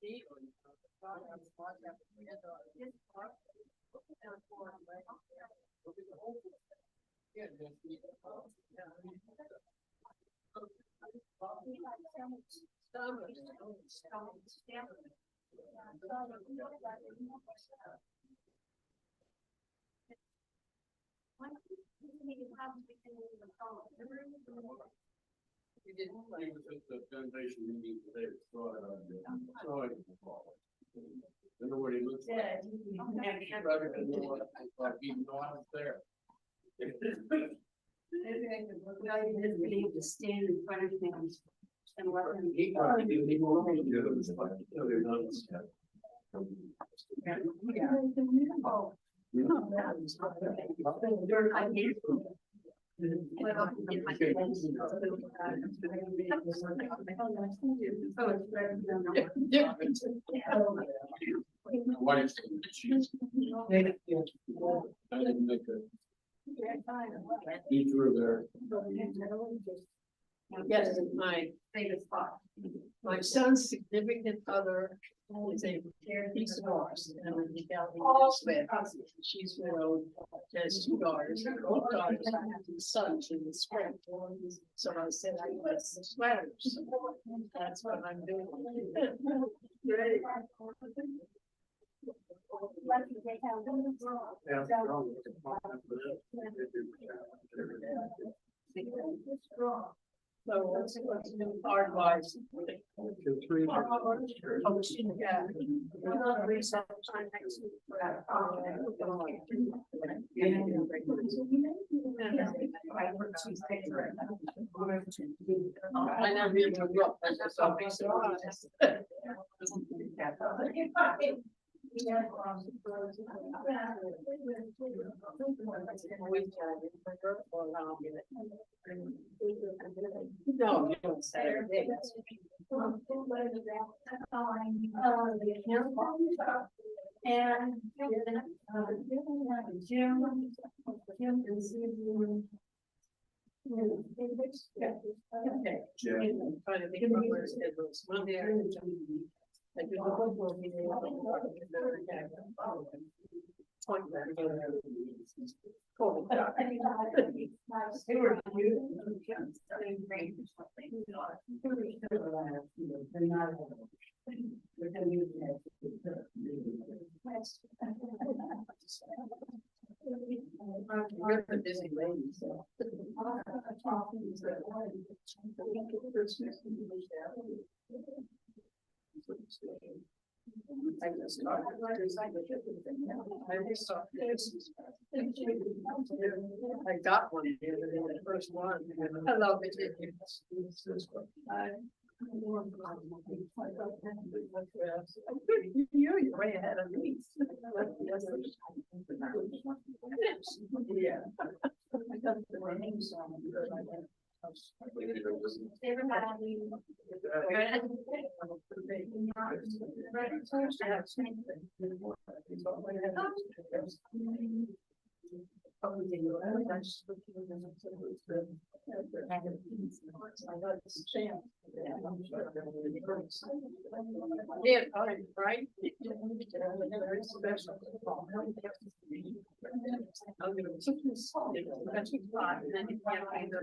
You didn't play with the foundation meeting today. I know what he looks like. Rather than know what I thought even though I was there. We need to stand in front of him and let him. He probably didn't even know what he did. It was like, they're not. Wife's she's. I didn't make a. You threw there. Yes, my favorite spot. My son's significant other is a piece of horse and I'm in the she's widowed, has 2 daughters, both daughters have sons in the spring. So I said I was sweaters. That's what I'm doing. So what's new hard wise? Yeah. I never even looked. I just saw pieces. No, you don't say it. And Jim and Susan. Okay. Trying to think about where it's Monday. I do the whole board meeting. Cool. They were you're a busy lady, so. I got one, the first one. I love it. You're way ahead of me. Yeah. Yeah, right? Special. I'll give it something solid. That's fine. And then you can't find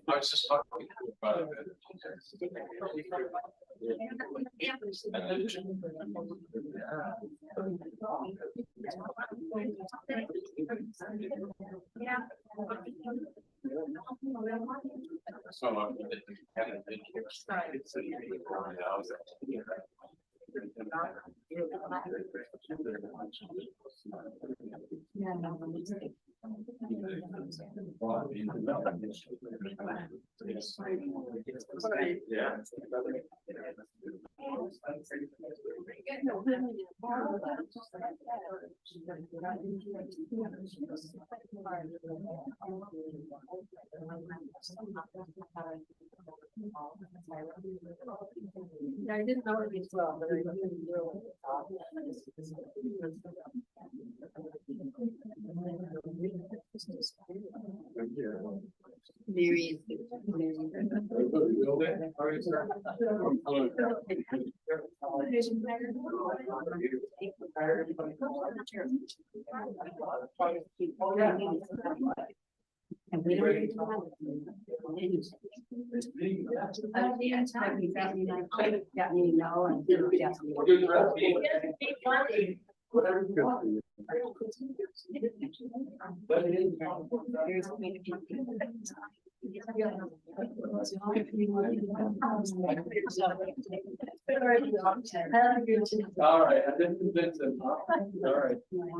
I was just talking about it. So I didn't know it as well, but I didn't really. Mary. And we don't. Got me now and. All right, I didn't convince him. All right. Here.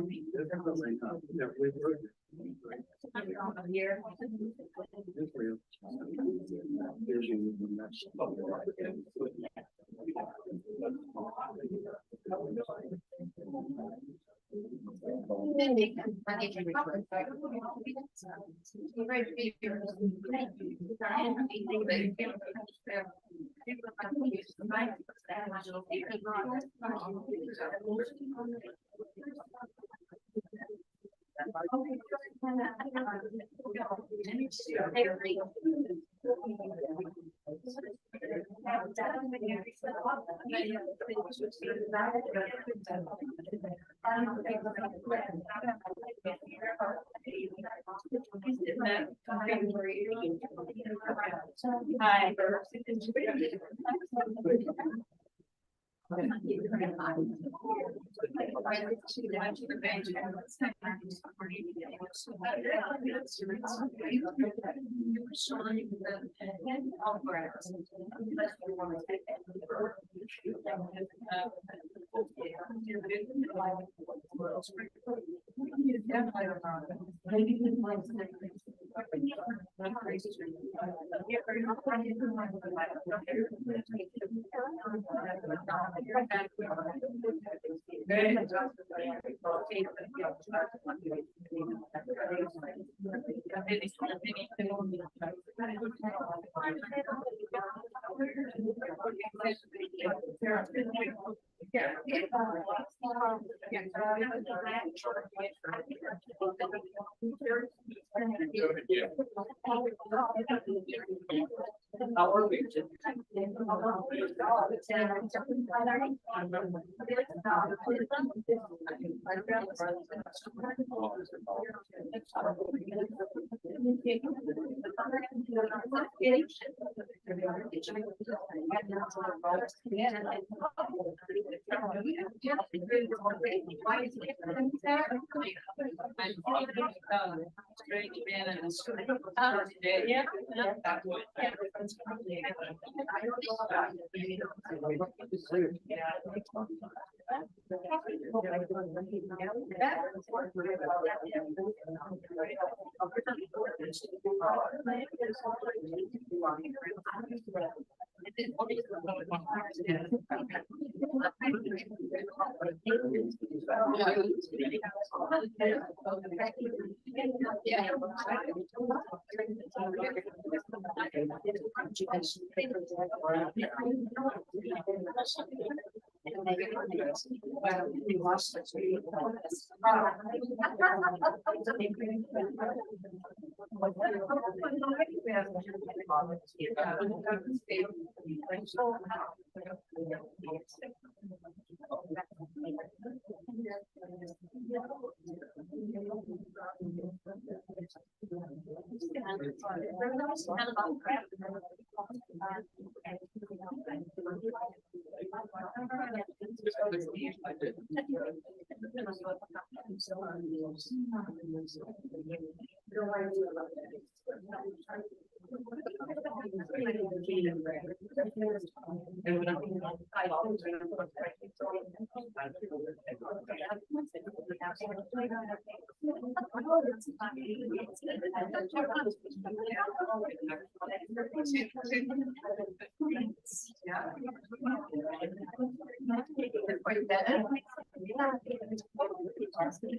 Hi.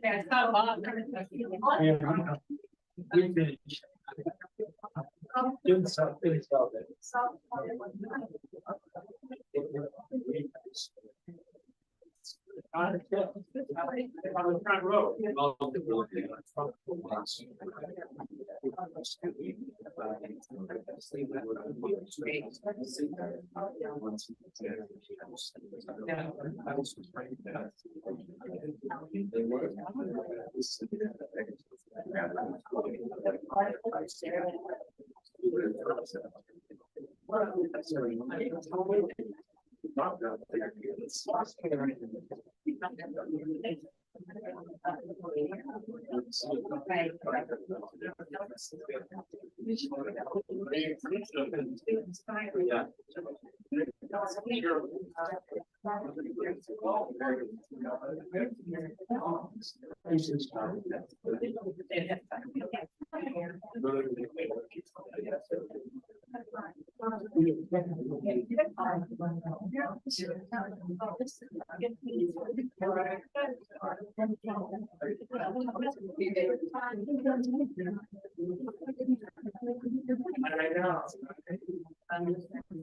Yeah, it's not a lot. We finished. Doing something. On the front row.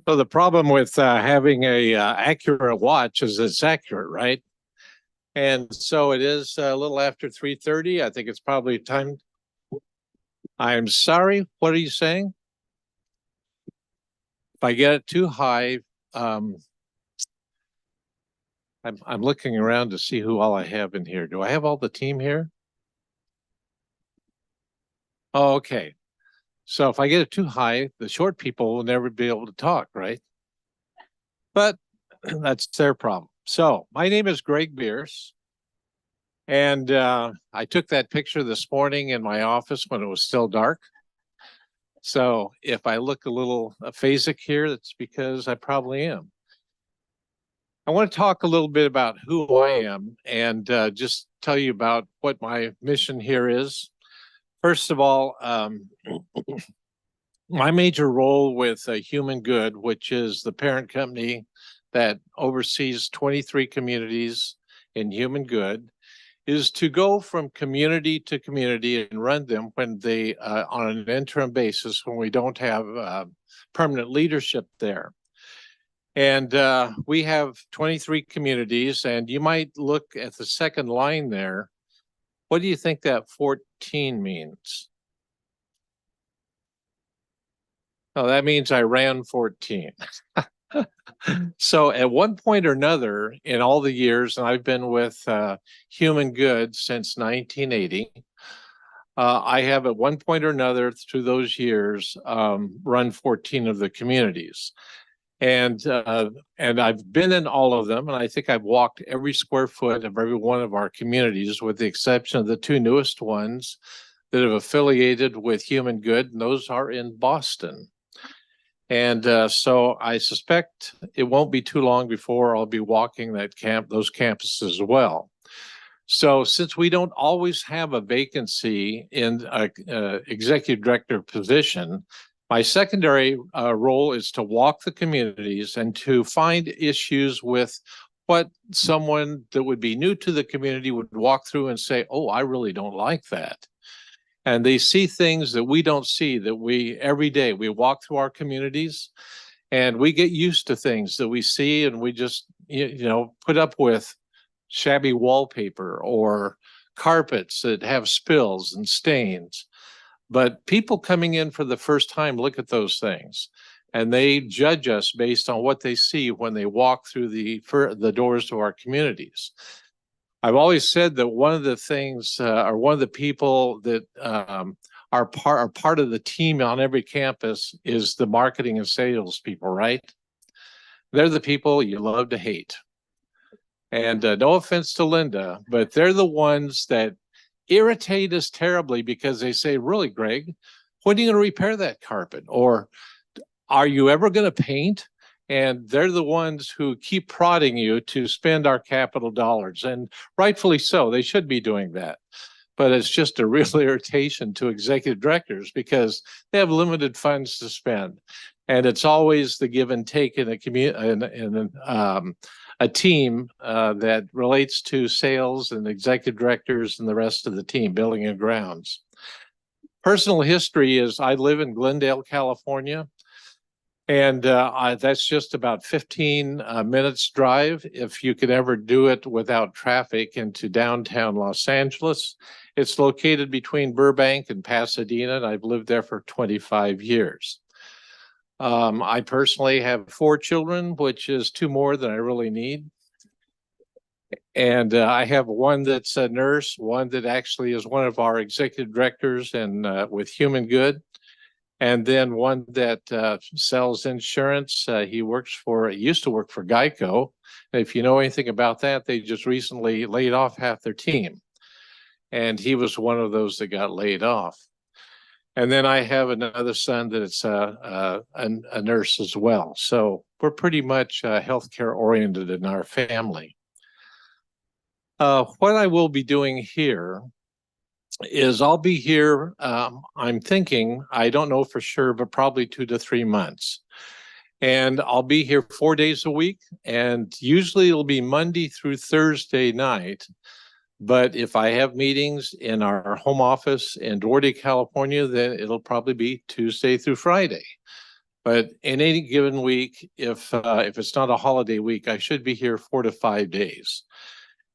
So the problem with having a accurate watch is it's accurate, right? And so it is a little after 3:30. I think it's probably time. I'm sorry. What are you saying? If I get it too high, I'm looking around to see who all I have in here. Do I have all the team here? Oh, okay. So if I get it too high, the short people will never be able to talk, right? But that's their problem. So my name is Greg Bierce. And I took that picture this morning in my office when it was still dark. So if I look a little aphasic here, that's because I probably am. I want to talk a little bit about who I am and just tell you about what my mission here is. First of all, my major role with Human Good, which is the parent company that oversees 23 communities in Human Good, is to go from community to community and run them when they, on an interim basis, when we don't have permanent leadership there. And we have 23 communities, and you might look at the second line there. What do you think that 14 means? Oh, that means I ran 14. So at one point or another in all the years, and I've been with Human Good since 1980, I have at one point or another through those years run 14 of the communities. And I've been in all of them, and I think I've walked every square foot of every one of our communities, with the exception of the two newest ones that have affiliated with Human Good, and those are in Boston. And so I suspect it won't be too long before I'll be walking those campuses as well. So since we don't always have a vacancy in an executive director position, my secondary role is to walk the communities and to find issues with what someone that would be new to the community would walk through and say, oh, I really don't like that. And they see things that we don't see, that every day we walk through our communities and we get used to things that we see, and we just, put up with shabby wallpaper or carpets that have spills and stains. But people coming in for the first time look at those things, and they judge us based on what they see when they walk through the doors to our communities. I've always said that one of the things, or one of the people that are part of the team on every campus is the marketing and sales people, right? They're the people you love to hate. And no offense to Linda, but they're the ones that irritate us terribly because they say, really, Greg, when are you going to repair that carpet? Or are you ever going to paint? And they're the ones who keep prodding you to spend our capital dollars. And rightfully so, they should be doing that. But it's just a real irritation to executive directors because they have limited funds to spend. And it's always the give and take in a team that relates to sales and executive directors and the rest of the team, building and grounds. Personal history is I live in Glendale, California, and that's just about 15 minutes drive if you could ever do it without traffic into downtown Los Angeles. It's located between Burbank and Pasadena, and I've lived there for 25 years. I personally have 4 children, which is 2 more than I really need. And I have one that's a nurse, one that actually is one of our executive directors and with Human Good, and then one that sells insurance. He used to work for Geico. If you know anything about that, they just recently laid off half their team. And he was one of those that got laid off. And then I have another son that's a nurse as well. So we're pretty much healthcare oriented in our family. What I will be doing here is I'll be here, I'm thinking, I don't know for sure, but probably 2 to 3 months. And I'll be here 4 days a week, and usually it'll be Monday through Thursday night. But if I have meetings in our home office in Duarte, California, then it'll probably be Tuesday through Friday. But in any given week, if it's not a holiday week, I should be here 4 to 5 days.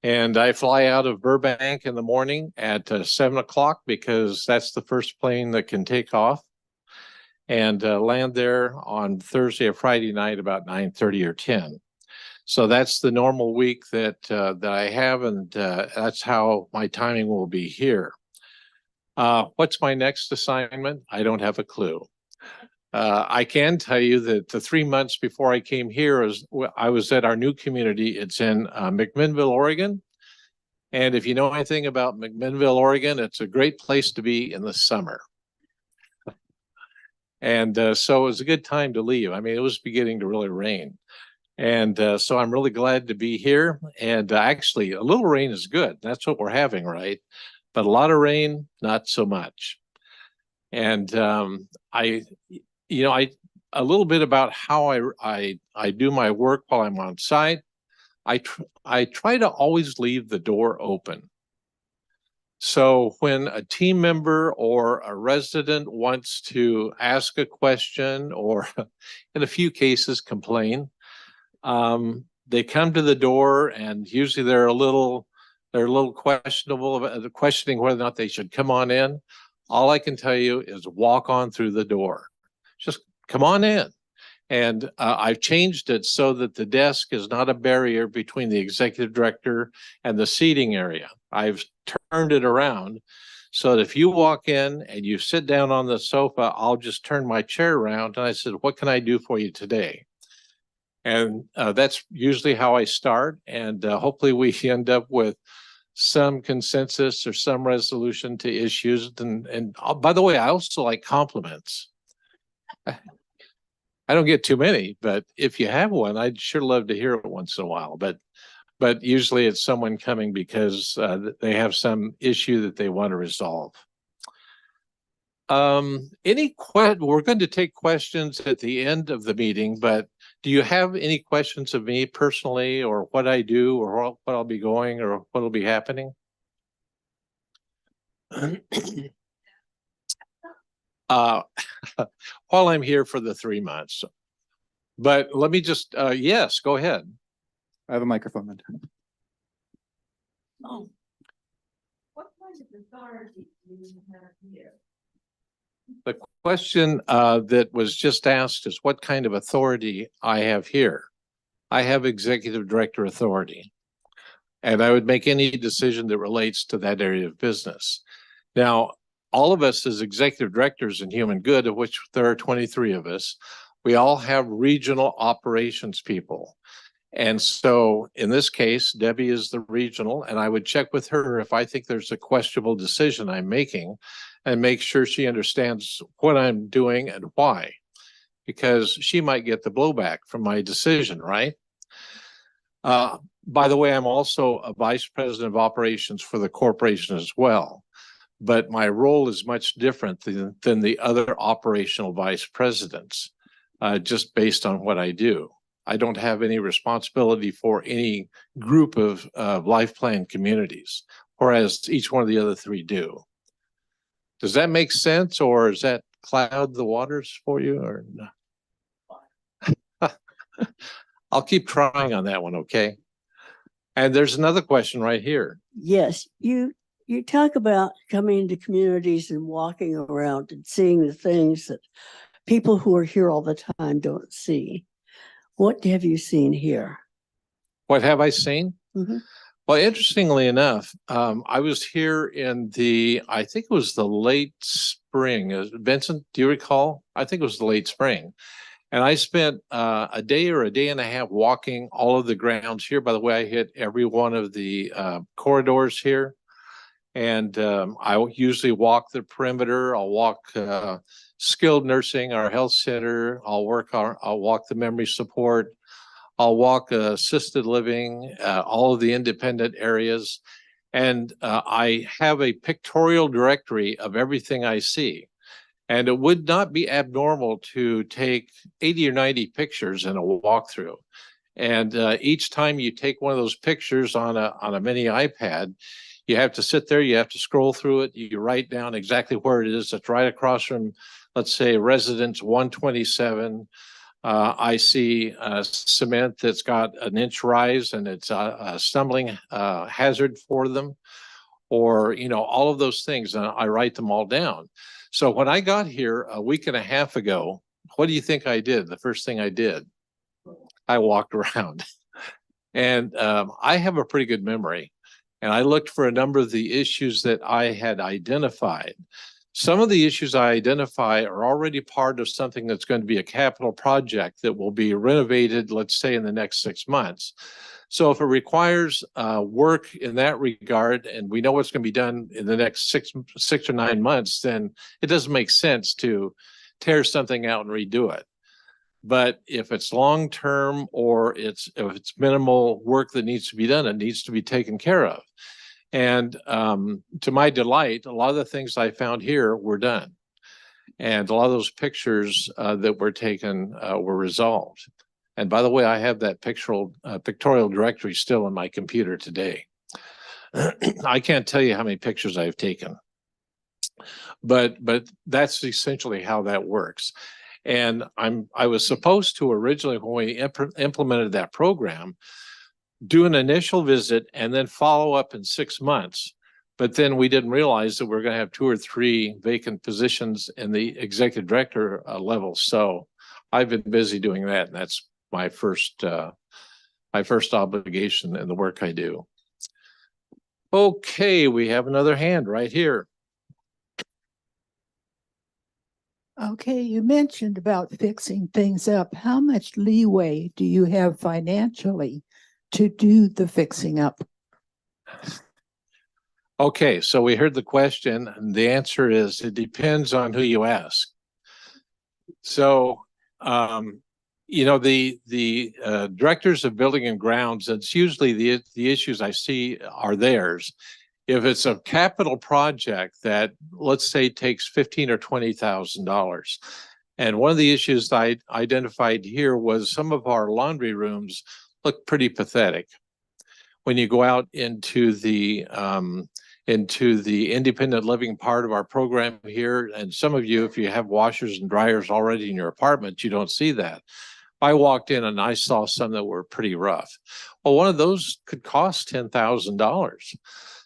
And I fly out of Burbank in the morning at 7 o'clock because that's the first plane that can take off, and land there on Thursday or Friday night about 9:30 or 10. So that's the normal week that I have, and that's how my timing will be here. What's my next assignment? I don't have a clue. I can tell you that the 3 months before I came here, I was at our new community. It's in McMinnville, Oregon. And if you know anything about McMinnville, Oregon, it's a great place to be in the summer. And so it was a good time to leave. I mean, it was beginning to really rain. And so I'm really glad to be here. And actually, a little rain is good. That's what we're having, right? But a lot of rain, not so much. And a little bit about how I do my work while I'm on site. I try to always leave the door open. So when a team member or a resident wants to ask a question or in a few cases complain, they come to the door, and usually they're a little questionable about questioning whether or not they should come on in. All I can tell you is walk on through the door. Just come on in. And I've changed it so that the desk is not a barrier between the executive director and the seating area. I've turned it around so that if you walk in and you sit down on the sofa, I'll just turn my chair around and I said, "What can I do for you today?" And that's usually how I start. And hopefully we end up with some consensus or some resolution to issues. And by the way, I also like compliments. I don't get too many, but if you have one, I'd sure love to hear it once in a while. But usually it's someone coming because they have some issue that they want to resolve. We're going to take questions at the end of the meeting, but do you have any questions of me personally, or what I do, or what I'll be going, or what will be happening? While I'm here for the 3 months. But let me just, yes, go ahead. I have a microphone. Oh. What kind of authority do you have here? The question that was just asked is what kind of authority I have here. I have executive director authority, and I would make any decision that relates to that area of business. Now, all of us as executive directors in Human Good, of which there are 23 of us, we all have regional operations people. And so in this case, Debbie is the regional, and I would check with her if I think there's a questionable decision I'm making and make sure she understands what I'm doing and why, because she might get the blowback from my decision, right? By the way, I'm also a vice president of operations for the corporation as well, but my role is much different than the other operational vice presidents, just based on what I do. I don't have any responsibility for any group of life plan communities, whereas each one of the other three do. Does that make sense, or does that cloud the waters for you, or no? I'll keep trying on that one, okay? And there's another question right here. Yes, you talk about coming to communities and walking around and seeing the things that people who are here all the time don't see. What have you seen here? What have I seen? Mhm. Well, interestingly enough, I was here in I think it was the late spring. Vincent, do you recall? I think it was the late spring. And I spent a day or a day and a half walking all of the grounds here. By the way, I hit every one of the corridors here. And I usually walk the perimeter. I'll walk skilled nursing, our health center. I'll walk the memory support. I'll walk assisted living, all of the independent areas. And I have a pictorial directory of everything I see. And it would not be abnormal to take 80 or 90 pictures in a walkthrough. And each time you take one of those pictures on a mini iPad, you have to sit there, you have to scroll through it, you write down exactly where it is. It's right across from, let's say, residence 127. I see cement that's got an inch rise and it's a stumbling hazard for them, or, all of those things. And I write them all down. So when I got here a week and a half ago, what do you think I did? The first thing I did, I walked around. And I have a pretty good memory. And I looked for a number of the issues that I had identified. Some of the issues I identify are already part of something that's going to be a capital project that will be renovated, let's say, in the next 6 months. So if it requires work in that regard, and we know what's going to be done in the next six or 9 months, then it doesn't make sense to tear something out and redo it. But if it's long-term, or if it's minimal work that needs to be done, it needs to be taken care of. And to my delight, a lot of the things I found here were done. And a lot of those pictures that were taken were resolved. And by the way, I have that pictorial directory still in my computer today. I can't tell you how many pictures I've taken, but that's essentially how that works. And I was supposed to originally, when we implemented that program, do an initial visit and then follow up in 6 months. But then we didn't realize that we're going to have 2 or 3 vacant positions in the executive director level. So I've been busy doing that, and that's my first obligation in the work I do. Okay, we have another hand right here. Okay, you mentioned about fixing things up. How much leeway do you have financially to do the fixing up? Okay, so we heard the question, and the answer is it depends on who you ask. So, the directors of building and grounds, it's usually the issues I see are theirs. If it's a capital project that, let's say, takes $15,000 or $20,000, and one of the issues I identified here was some of our laundry rooms look pretty pathetic. When you go out into the independent living part of our program here, and some of you, if you have washers and dryers already in your apartment, you don't see that. I walked in and I saw some that were pretty rough. Well, one of those could cost $10,000.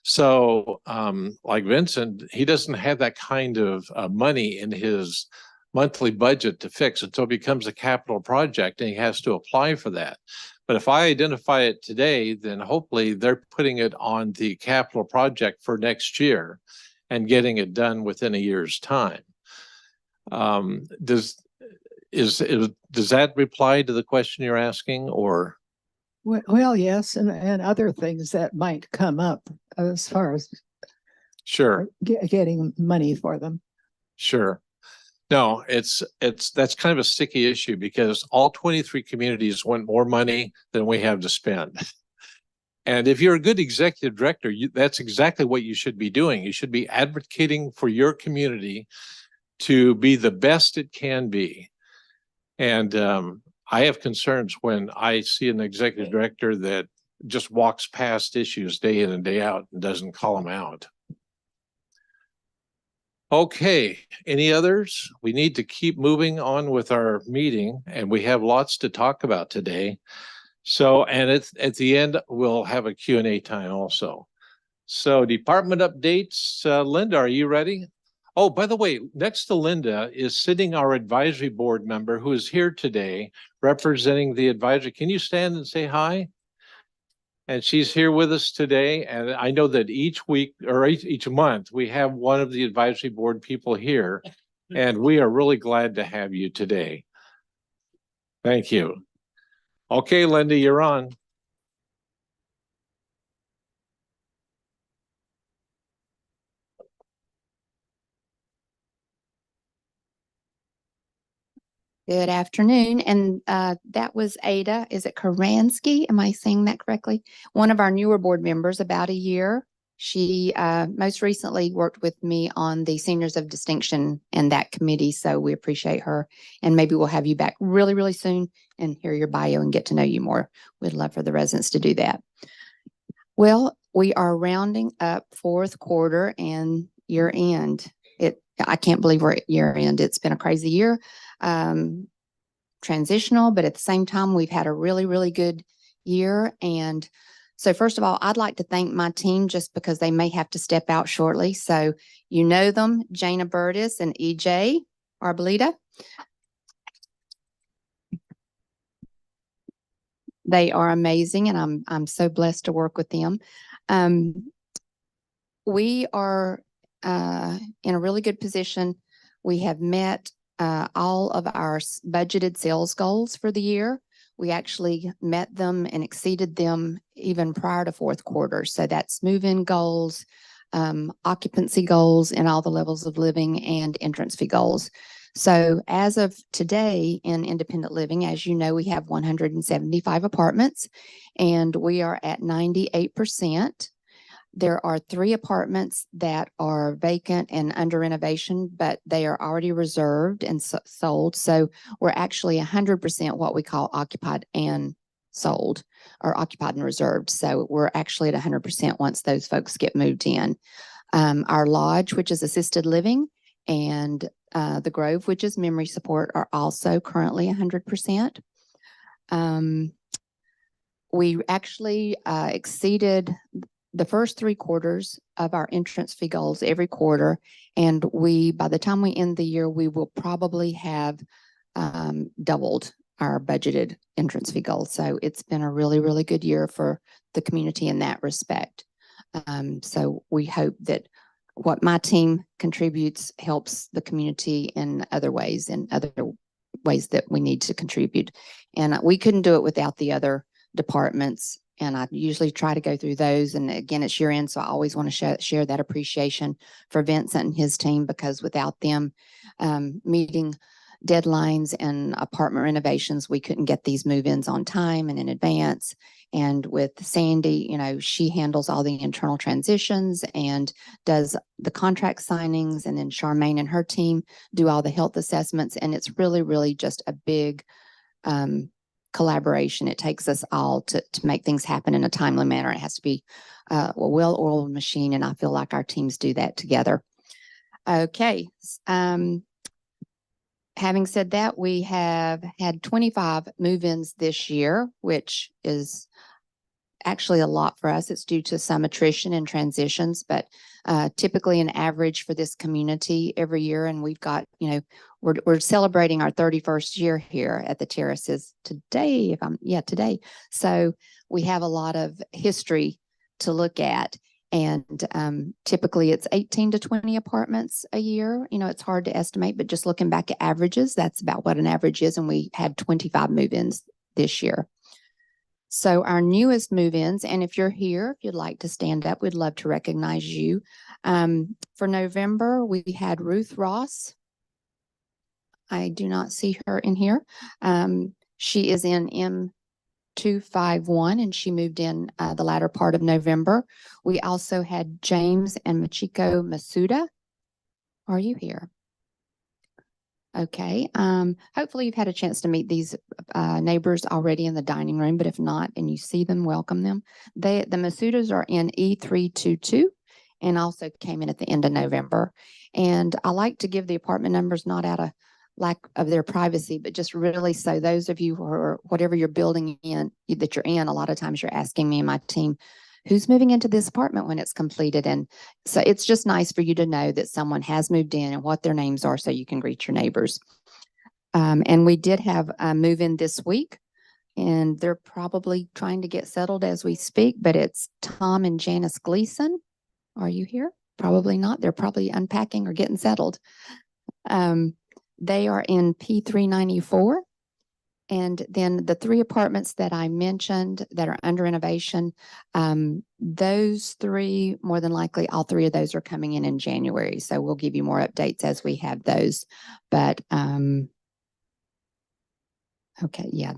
So like Vincent, he doesn't have that kind of money in his monthly budget to fix it. So it becomes a capital project and he has to apply for that. But if I identify it today, then hopefully they're putting it on the capital project for next year and getting it done within a year's time. Does that reply to the question you're asking, or? Well, yes, and other things that might come up as far as Sure, getting money for them. sure. No, that's kind of a sticky issue because all 23 communities want more money than we have to spend. And if you're a good executive director, that's exactly what you should be doing. You should be advocating for your community to be the best it can be. And I have concerns when I see an executive director that just walks past issues day in and day out and doesn't call them out. Okay, any others? We need to keep moving on with our meeting, and we have lots to talk about today. So, and at the end, we'll have a Q&A time also. So department updates, Linda, are you ready? Oh, by the way, next to Linda is sitting our advisory board member who is here today representing the advisory. Can you stand and say hi? And she's here with us today. And I know that each week or each month, we have one of the advisory board people here. And we are really glad to have you today. Thank you. Okay, Linda, you're on. Good afternoon. And that was Ada. Is it Karansky? Am I saying that correctly? One of our newer board members, about a year. She most recently worked with me on the Seniors of Distinction and that committee. So we appreciate her. And maybe we'll have you back really, really soon and hear your bio and get to know you more. We'd love for the residents to do that. Well, we are rounding up fourth quarter and year end. I can't believe we're at year end. It's been a crazy year. Transitional, but at the same time, we've had a really, really good year. And so first of all, I'd like to thank my team just because they may have to step out shortly. So you know them, Jana Burtis and EJ Arboleda. They are amazing, and I'm so blessed to work with them. We are in a really good position. We have met all of our budgeted sales goals for the year. We actually met them and exceeded them even prior to fourth quarter. So that's move-in goals, occupancy goals in all the levels of living, and entrance fee goals. So as of today in independent living, as you know, we have 175 apartments and we are at 98%. There are 3 apartments that are vacant and under renovation, but they are already reserved and sold. So we're actually 100% what we call occupied and sold, or occupied and reserved. So we're actually at 100% once those folks get moved in. Our lodge, which is assisted living, and the Grove, which is memory support, are also currently 100%. We actually exceeded the first 3 quarters of our entrance fee goals every quarter. And by the time we end the year, we will probably have doubled our budgeted entrance fee goals. So it's been a really, really good year for the community in that respect. So we hope that what my team contributes helps the community in other ways that we need to contribute. And we couldn't do it without the other departments. And I usually try to go through those. And again, it's year end, so I always want to share that appreciation for Vincent and his team, because without them meeting deadlines and apartment renovations, we couldn't get these move-ins on time and in advance. And with Sandy, you know, she handles all the internal transitions and does the contract signings. And then Charmaine and her team do all the health assessments. And it's really, really just a big collaboration. It takes us all to make things happen in a timely manner. It has to be a well-oiled machine, and I feel like our teams do that together. Okay. Having said that, we have had 25 move-ins this year, which is actually a lot for us. It's due to some attrition and transitions, but typically an average for this community every year. And we've got, you know, we're celebrating our 31st year here at the Terraces today, today. So we have a lot of history to look at. And typically it's 18 to 20 apartments a year. You know, it's hard to estimate, but just looking back at averages, that's about what an average is. And we had 25 move-ins this year. So our newest move-ins, and if you're here, if you'd like to stand up, we'd love to recognize you. For November, we had Ruth Ross. I do not see her in here. She is in M251, and she moved in the latter part of November. We also had James and Machiko Masuda. Are you here? Okay, hopefully you've had a chance to meet these neighbors already in the dining room, but if not, and you see them, welcome them. The Masudas are in E322 and also came in at the end of November. And I like to give the apartment numbers not out of lack of their privacy, but just really so those of you who are, whatever you're building in, that you're in, a lot of times you're asking me and my team, who's moving into this apartment when it's completed? And so it's just nice for you to know that someone has moved in and what their names are so you can greet your neighbors. And we did have a move in this week, and they're probably trying to get settled as we speak, but it's Tom and Janice Gleason. Are you here? Probably not. They're probably unpacking or getting settled. They are in P394. And then the 3 apartments that I mentioned that are under renovation, those 3, more than likely, all 3 of those are coming in January. So we'll give you more updates as we have those. But okay, yeah,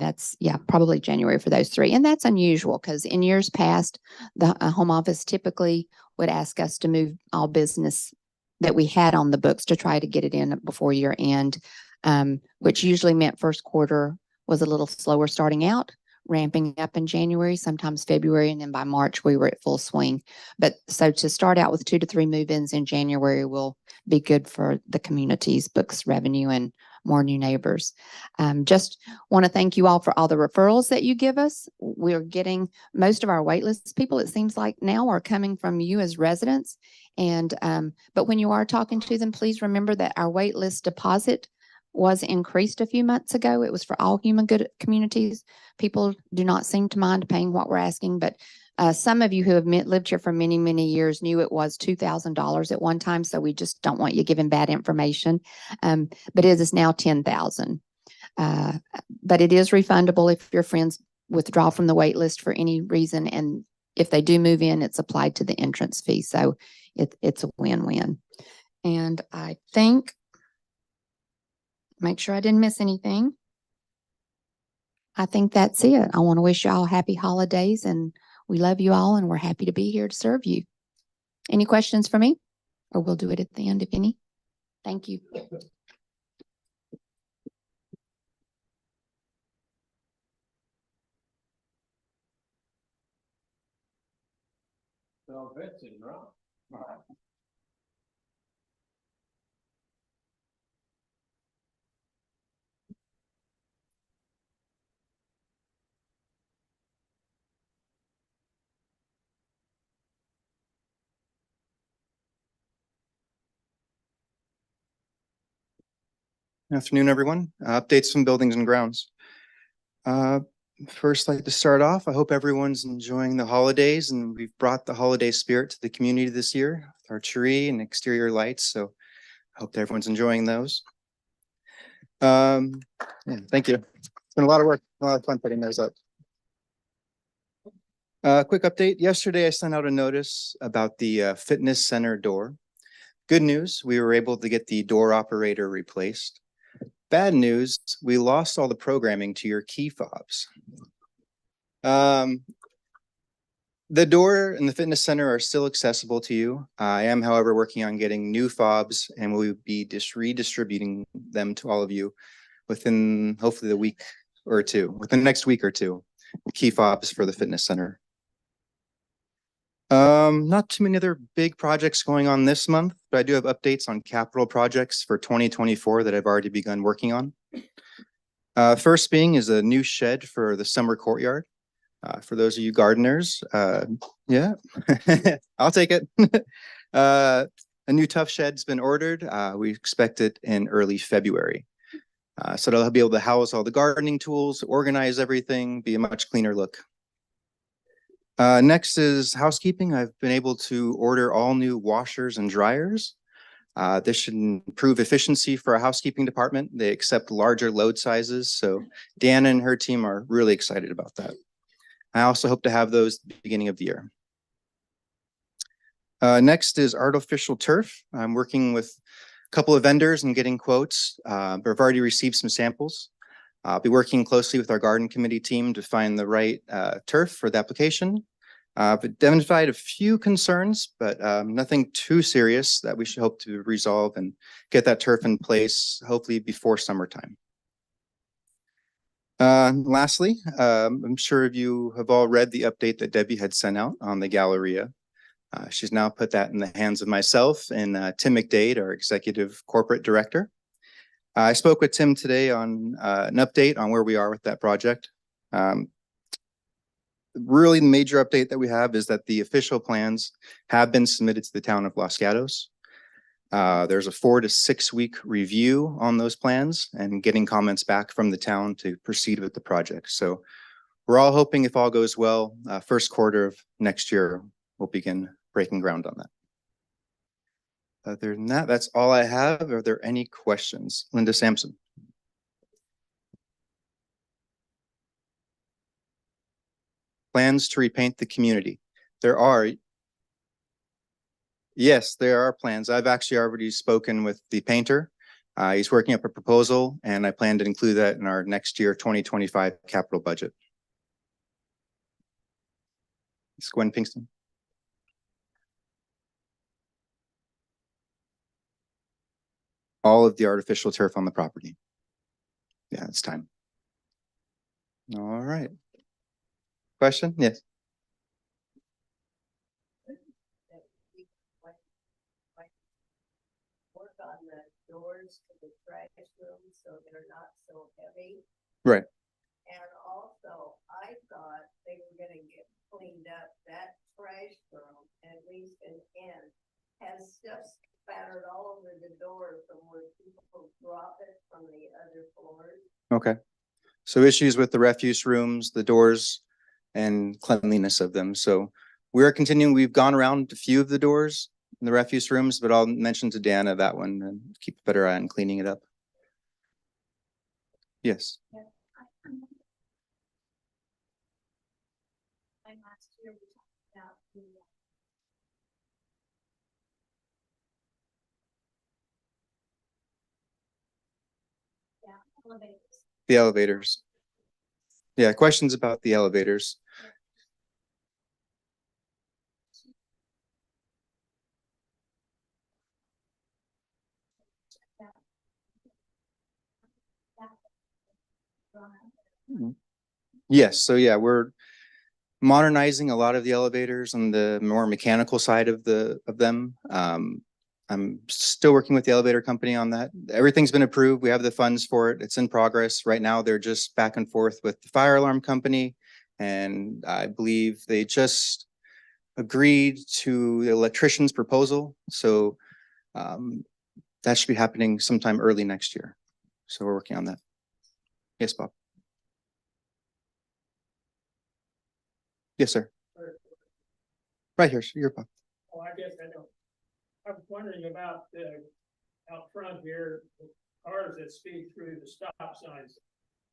probably January for those 3. And that's unusual because in years past, the home office typically would ask us to move all business that we had on the books to try to get it in before year end, which usually meant first quarter was a little slower starting out, ramping up in January, sometimes February, and then by March we were at full swing. But so to start out with 2 to 3 move-ins in January will be good for the community's books revenue and more new neighbors. Just want to thank you all for all the referrals that you give us. We're getting most of our waitlist people, it seems like now, are coming from you as residents. And but when you are talking to them, please remember that our waitlist deposit was increased a few months ago. It was for all Human Good communities. People do not seem to mind paying what we're asking, but some of you who have lived here for many, many years knew it was $2,000 at one time, so we just don't want you giving bad information. But it is now $10,000. But it is refundable if your friends withdraw from the wait list for any reason, and if they do move in, it's applied to the entrance fee. So it's a win-win. And I think, make sure I didn't miss anything. I think that's it. I want to wish you all happy holidays, and we love you all, and we're happy to be here to serve you. Any questions for me? Or we'll do it at the end if any. Thank you. So Betsy, right? Afternoon, everyone. Updates from buildings and grounds. First, I'd like to start off. I hope everyone's enjoying the holidays, and we've brought the holiday spirit to the community this year with our tree and exterior lights. So I hope that everyone's enjoying those. Yeah, thank you. It's been a lot of work, a lot of fun putting those up. Quick update. Yesterday, I sent out a notice about the fitness center door. Good news, we were able to get the door operator replaced. Bad news, we lost all the programming to your key fobs. The door and the fitness center are still accessible to you. I am, however, working on getting new fobs, and we'll be redistributing them to all of you within hopefully the week or two, within the next week or two, the key fobs for the fitness center. Not too many other big projects going on this month, but I do have updates on capital projects for 2024 that I've already begun working on. First being is a new shed for the summer courtyard. For those of you gardeners, yeah, I'll take it. A new tough shed's been ordered. We expect it in early February. So they'll be able to house all the gardening tools, organize everything, be a much cleaner look. Next is housekeeping. I've been able to order all new washers and dryers. This should improve efficiency for our housekeeping department. They accept larger load sizes, so Deanna and her team are really excited about that. I also hope to have those at the beginning of the year. Next is artificial turf. I'm working with a couple of vendors and getting quotes, but I've already received some samples. I'll be working closely with our garden committee team to find the right turf for the application. I've identified a few concerns, but nothing too serious that we should hope to resolve and get that turf in place, hopefully before summertime. Lastly, I'm sure you have all read the update that Debbie had sent out on the Galleria. She's now put that in the hands of myself and Tim McDade, our Executive Corporate Director. I spoke with Tim today on an update on where we are with that project. Really, the major update that we have is that the official plans have been submitted to the town of Los Gatos. There's a 4 to 6 week review on those plans and getting comments back from the town to proceed with the project. So we're all hoping, if all goes well, first quarter of next year, we'll begin breaking ground on that. Other than that, that's all I have. Are there any questions? Linda Sampson. Plans to repaint the community. There are. Yes, there are plans. I've actually already spoken with the painter. He's working up a proposal, and I plan to include that in our next year 2025 capital budget. Ms. Gwen Pinkston. All of the artificial turf on the property. Yeah, it's time. All right. Question? Yes. Work on the doors to the trash rooms so they're not so heavy. Right. And also, I thought they were gonna get cleaned up, that trash room, at least an end, has stuff spattered all over the door from where people drop it from the other floors. Okay. So issues with the refuse rooms, the doors, and cleanliness of them. So we're continuing. We've gone around a few of the doors in the refuse rooms, but I'll mention to Dana that one and keep a better eye on cleaning it up. Yes. Last year we talked about elevators. The elevators. Yeah, questions about the elevators. Yes, so yeah, we're modernizing a lot of the elevators and the more mechanical side of them. I'm still working with the elevator company on that. Everything's been approved. We have the funds for it. It's in progress. Right now, they're just back and forth with the fire alarm company. And I believe they just agreed to the electrician's proposal. So that should be happening sometime early next year. So we're working on that. Yes, Bob. Yes, sir. Right here, you're Bob. Oh, I guess I don't. I was wondering about the out front here, the cars that speed through the stop signs.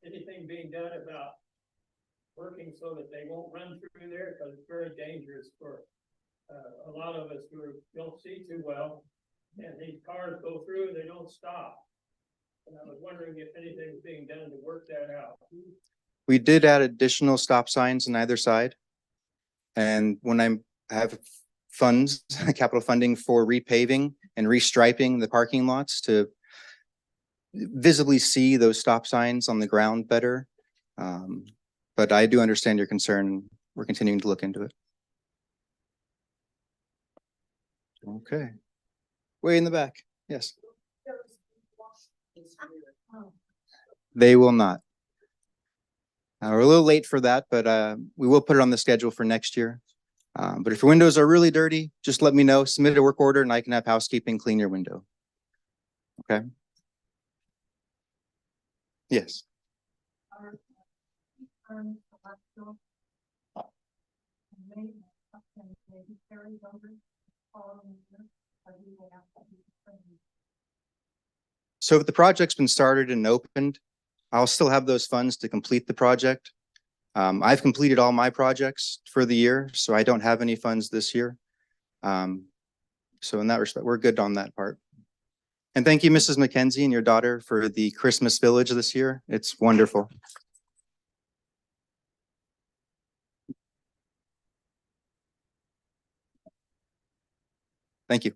Anything being done about working so that they won't run through there, because it's very dangerous for a lot of us who don't see too well. And these cars go through and they don't stop. And I was wondering if anything's being done to work that out. We did add additional stop signs on either side. And when I have funds, capital funding for repaving and restriping the parking lots to visibly see those stop signs on the ground better. But I do understand your concern. We're continuing to look into it. Okay. Way in the back. Yes. They will not. We're a little late for that, but we will put it on the schedule for next year. But if your windows are really dirty, just let me know, submit a work order, and I can have housekeeping clean your window. Okay? Yes. So if the project's been started and opened, I'll still have those funds to complete the project. I've completed all my projects for the year, so I don't have any funds this year. So in that respect, we're good on that part. And thank you, Mrs. McKenzie and your daughter, for the Christmas Village this year. It's wonderful. Thank you.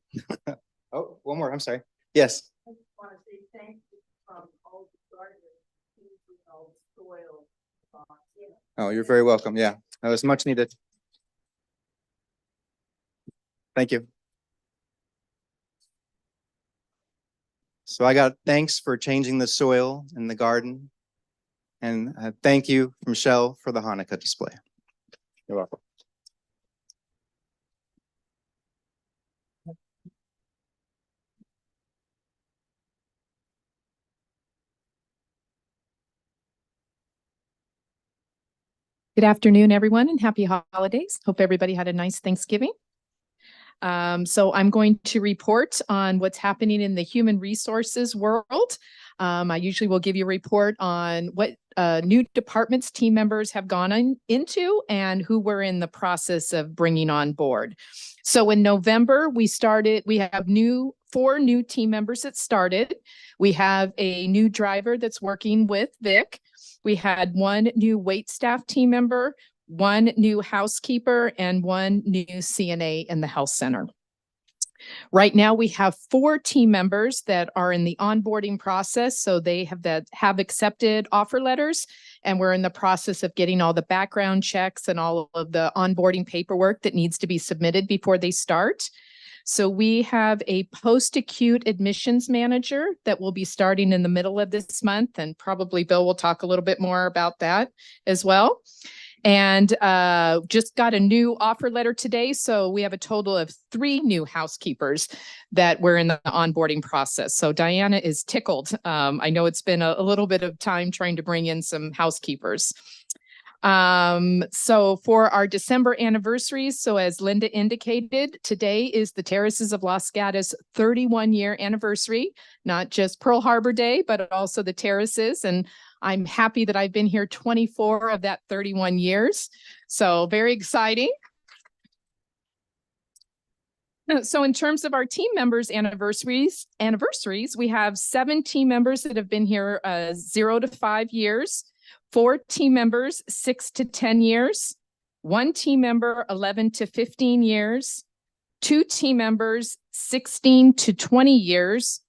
Oh, one more, I'm sorry. Yes. I just want to say thank you from all the gardeners, all the soil. Oh, you're very welcome. Yeah, that was much needed. Thank you. So I got thanks for changing the soil in the garden. And thank you, Michelle, for the Hanukkah display. You're welcome. Good afternoon, everyone, and happy holidays. Hope everybody had a nice Thanksgiving. So I'm going to report on what's happening in the human resources world. I usually will give you a report on what new departments team members have gone into and who we're in the process of bringing on board. So in November, we have 4 new team members that started. We have a new driver that's working with Vic. We had 1 new wait staff team member, 1 new housekeeper, and 1 new CNA in the health center. Right now, we have 4 team members that are in the onboarding process. So they have accepted offer letters, and we're in the process of getting all the background checks and all of the onboarding paperwork that needs to be submitted before they start. So we have a post-acute admissions manager that will be starting in the middle of this month, and probably Bill will talk a little bit more about that as well. And just got a new offer letter today. So we have a total of 3 new housekeepers that we're in the onboarding process. So Diana is tickled. I know it's been a little bit of time trying to bring in some housekeepers. So for our December anniversaries, so as Linda indicated, today is the Terraces of Los Gatos 31-year anniversary, not just Pearl Harbor Day, but also the Terraces. And I'm happy that I've been here 24 of that 31 years. So very exciting. So in terms of our team members' anniversaries, we have 7 team members that have been here 0 to 5 years, 4 team members 6 to 10 years, 1 team member 11 to 15 years, 2 team members 16 to 20 years,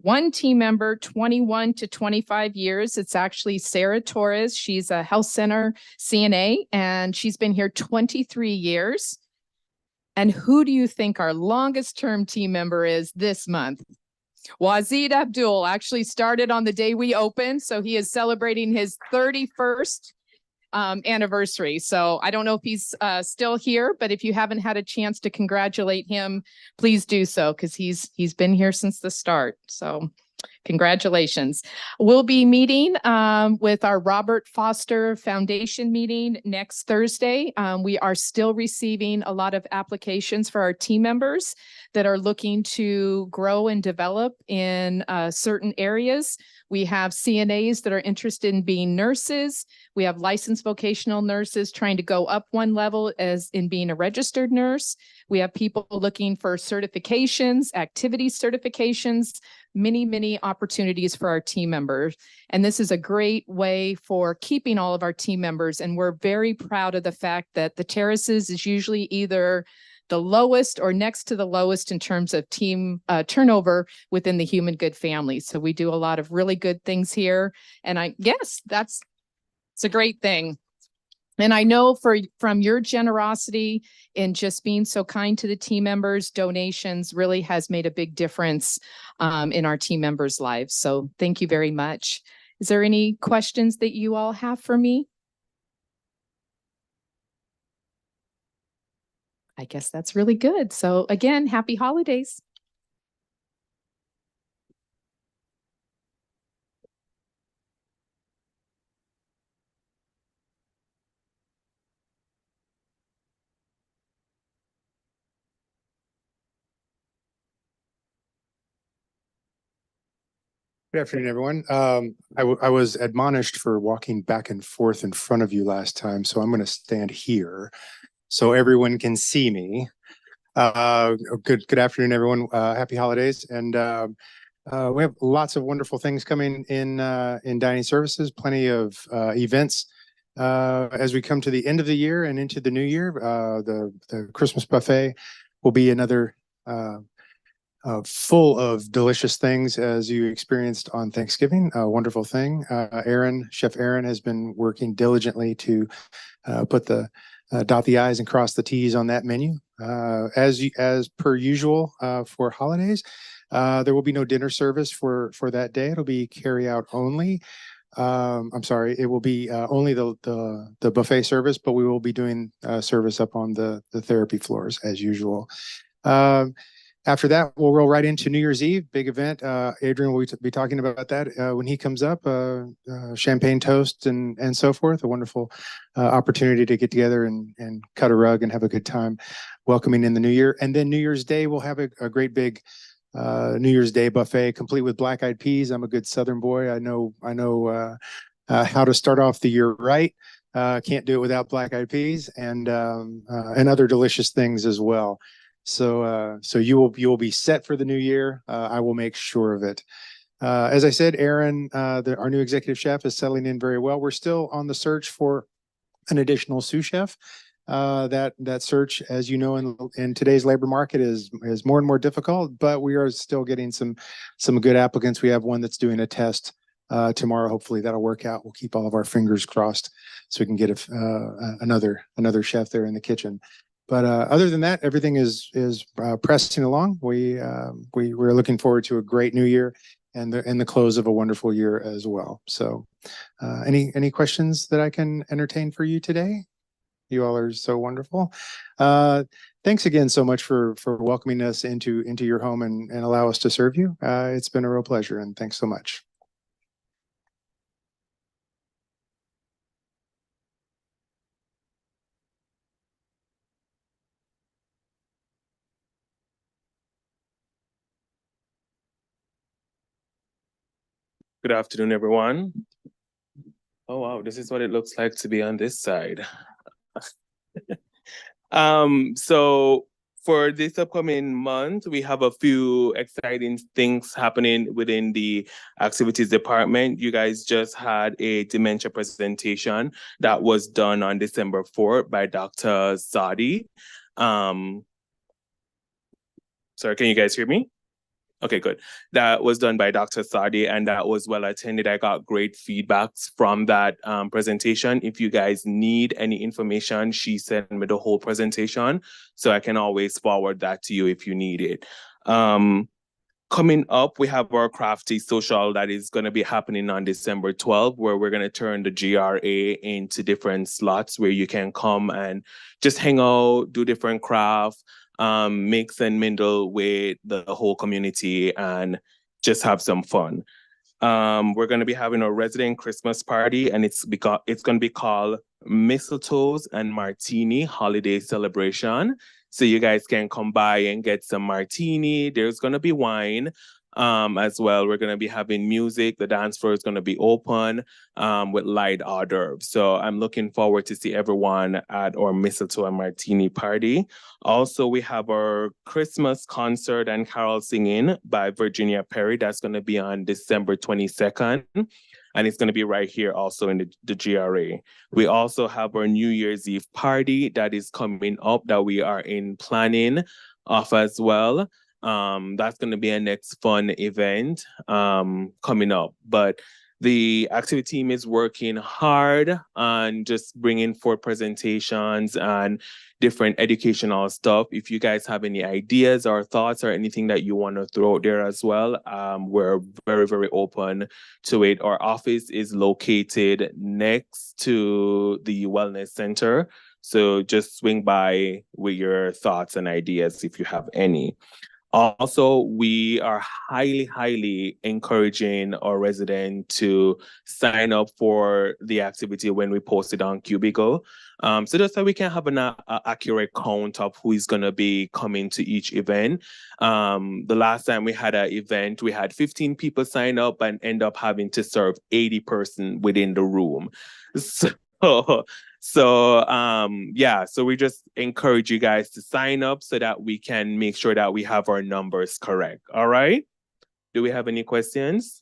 1 team member 21 to 25 years. It's actually Sarah Torres. She's a health center CNA, and she's been here 23 years. And who do you think our longest term team member is this month? Wazid Abdul actually started on the day we opened. So he is celebrating his 31st anniversary. So I don't know if he's still here, but if you haven't had a chance to congratulate him, please do so, because he's been here since the start. So congratulations. We'll be meeting with our Robert Foster Foundation meeting next Thursday. We are still receiving a lot of applications for our team members that are looking to grow and develop in certain areas. We have CNAs that are interested in being nurses. We have licensed vocational nurses trying to go up 1 level as in being a registered nurse. We have people looking for certifications, activity certifications, many opportunities for our team members. And this is a great way for keeping all of our team members. And we're very proud of the fact that the Terraces is usually either the lowest or next to the lowest in terms of team turnover within the Human Good family. So we do a lot of really good things here. And it's a great thing. And I know from your generosity in just being so kind to the team members, donations really has made a big difference in our team members' lives. So thank you very much. Is there any questions that you all have for me? I guess that's really good. So again, happy holidays. Good afternoon, everyone. I was admonished for walking back and forth in front of you last time, so I'm going to stand here so everyone can see me. Good afternoon, everyone. Happy holidays, and we have lots of wonderful things coming in dining services. Plenty of events as we come to the end of the year and into the new year. The Christmas buffet will be another full of delicious things as you experienced on Thanksgiving. A wonderful thing. Chef Aaron has been working diligently to dot the I's and cross the T's on that menu. As per usual for holidays, there will be no dinner service for that day. It'll be carry out only. I'm sorry, it will be only the buffet service, but we will be doing service up on the therapy floors as usual. After that, we'll roll right into New Year's Eve, big event. Adrian will be talking about that when he comes up. Champagne toast and so forth. A wonderful opportunity to get together and cut a rug and have a good time welcoming in the new year. And then New Year's Day, we'll have a great big New Year's Day buffet, complete with black-eyed peas. I'm a good Southern boy. I know how to start off the year right. Can't do it without black-eyed peas and other delicious things as well. So you will be set for the new year. I will make sure of it. As I said, Aaron, our new executive chef, is settling in very well. We're still on the search for an additional sous chef. That search, as you know, in today's labor market is more and more difficult, but we are still getting some good applicants. We have one that's doing a test tomorrow. Hopefully that'll work out. We'll keep all of our fingers crossed so we can get another chef there in the kitchen. But other than that, everything is pressing along. We're looking forward to a great new year and the close of a wonderful year as well. So, any questions that I can entertain for you today? You all are so wonderful. Thanks again so much for welcoming us into your home and allow us to serve you. It's been a real pleasure, and thanks so much. Good afternoon, everyone. Oh, wow, this is what it looks like to be on this side. So for this upcoming month, we have a few exciting things happening within the activities department. You guys just had a dementia presentation that was done on December 4th by Dr. Sadi. Sorry, can you guys hear me? Okay, good. That was done by Dr. Sadi, and that was well attended. I got great feedbacks from that presentation. If you guys need any information, she sent me the whole presentation, so I can always forward that to you if you need it. Coming up, we have our Crafty Social that is going to be happening on December 12th, where we're going to turn the GRA into different slots where you can come and just hang out, do different crafts, mix and mingle with the whole community and just have some fun. We're going to be having a resident Christmas party, and it's going to be called Mistletoes and Martini Holiday Celebration. So you guys can come by and get some martini. There's going to be wine as well. We're going to be having music. The dance floor is going to be open with light hors d'oeuvres. So I'm looking forward to see everyone at our Mistletoe and Martini party. Also, we have our Christmas concert and carol singing by Virginia Perry. That's going to be on December 22nd. And it's going to be right here also in the GRA. We also have our New Year's Eve party that is coming up that we are in planning of as well. That's going to be a next fun event coming up. But the activity team is working hard on just bringing forth presentations and different educational stuff. If you guys have any ideas or thoughts or anything that you want to throw out there as well, we're very, very open to it. Our office is located next to the Wellness Center. So just swing by with your thoughts and ideas if you have any. Also, we are highly encouraging our residents to sign up for the activity when we post it on Cubicle. So just so we can have an accurate count of who is going to be coming to each event. The last time we had an event, we had 15 people sign up and end up having to serve 80 persons within the room. So we just encourage you guys to sign up so that we can make sure that we have our numbers correct. All right. Do we have any questions?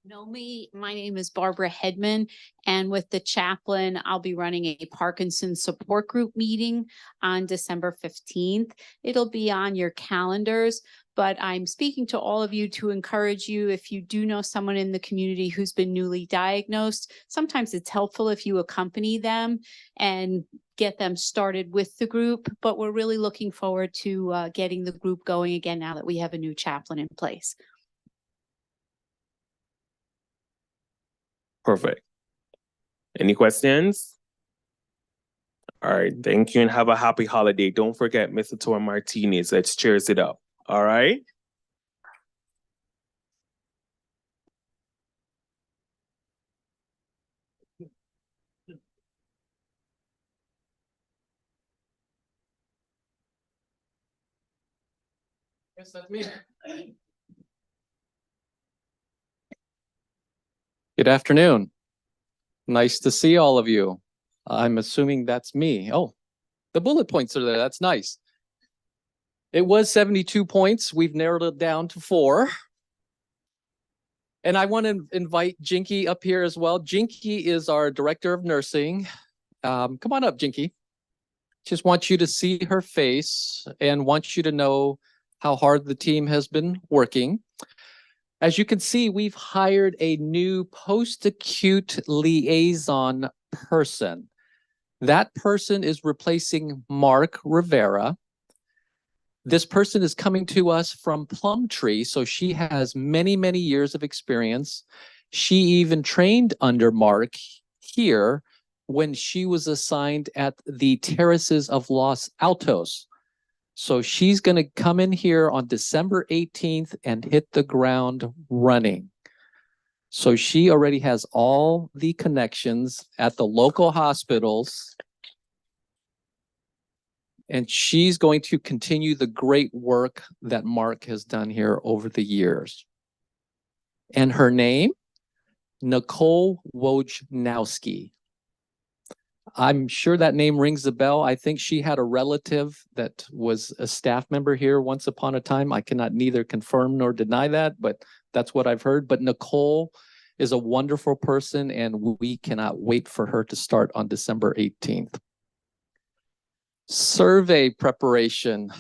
Know me, my name is Barbara Hedman, and with the chaplain, I'll be running a Parkinson's support group meeting on December 15th. It'll be on your calendars, but I'm speaking to all of you to encourage you, if you do know someone in the community who's been newly diagnosed, sometimes it's helpful if you accompany them and get them started with the group, but we're really looking forward to getting the group going again now that we have a new chaplain in place. Perfect. Any questions? All right, thank you and have a happy holiday. Don't forget Mistletoe and martinis. Let's cheers it up. All right. Yes, that's me. Good afternoon. Nice to see all of you. I'm assuming that's me. Oh, the bullet points are there. That's nice. It was 72 points. We've narrowed it down to 4. And I want to invite Jinky up here as well. Jinky is our director of nursing. Come on up, Jinky. Just want you to see her face and want you to know how hard the team has been working. As you can see, we've hired a new post-acute liaison person. That person is replacing Mark Rivera. This person is coming to us from Plumtree, so she has many, many years of experience. She even trained under Mark here when she was assigned at the Terraces of Los Altos. So she's going to come in here on December 18th and hit the ground running. So she already has all the connections at the local hospitals. And she's going to continue the great work that Mark has done here over the years. And her name, Nicole Wojnowski. I'm sure that name rings a bell. I think she had a relative that was a staff member here once upon a time. I cannot neither confirm nor deny that, but that's what I've heard. But Nicole is a wonderful person, and we cannot wait for her to start on December 18th. Survey preparation.